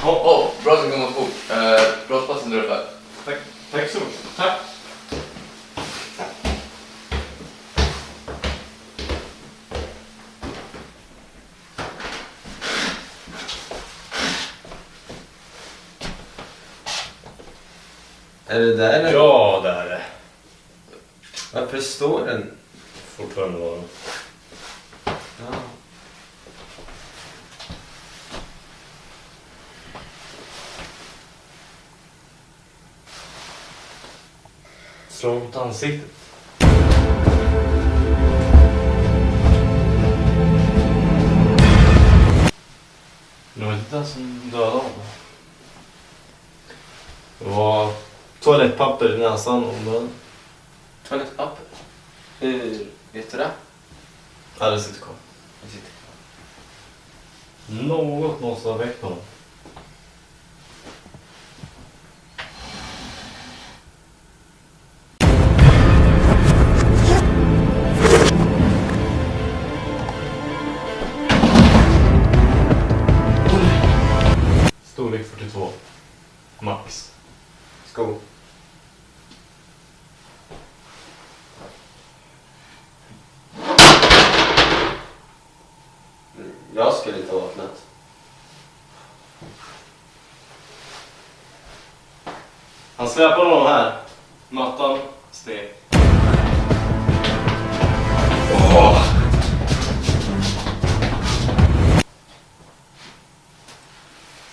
Bra som gammalt bok. Brottsplatsen där uppe. Tack så mycket. Tack. Är det där eller? Ja, det är det. Varför står den? Fortfarande var den. Ja. Slå mot ansiktet. Det var inte den som dödade honom. Det var toalettpapper i näsan om den. Toalettpapper? Hur vet du det? Ja, det sitter kvar. Något måste ha väckt honom. Storlek 42. Max. Sko. Jag skulle inte ha vattnat. Han släpar honom här. Mattan steg.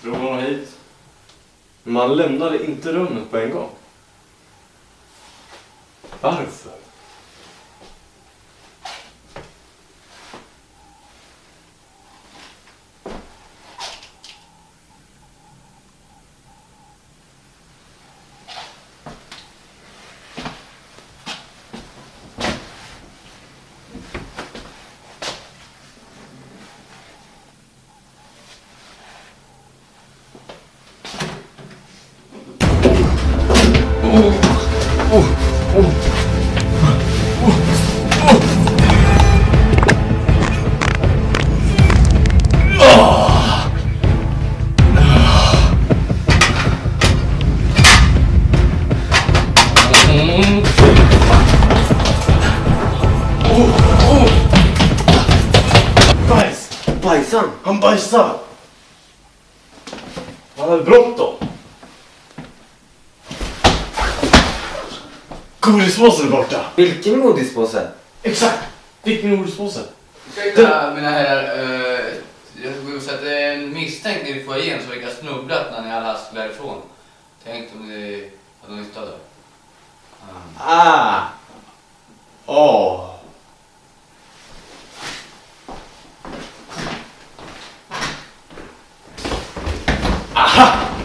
Drog honom hit. Man lämnade inte rummet på en gång. Varför? Bajsan! Han bajsar! Han hade bråttom. Godispåsen är borta. Vilken godispåse? Exakt! Vilken godispåse? Ursäkta mina herrar, jag skulle säga att det är en misstänkt i foajén som verkar snubblat när ni hade haskat därifrån. Tänk om ni hade nytta av det. Aha!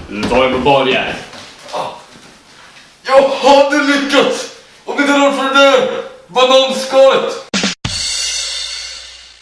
Nu tar jag på barriär. Jag hade lyckats! Om inte någon för det där bananskalet!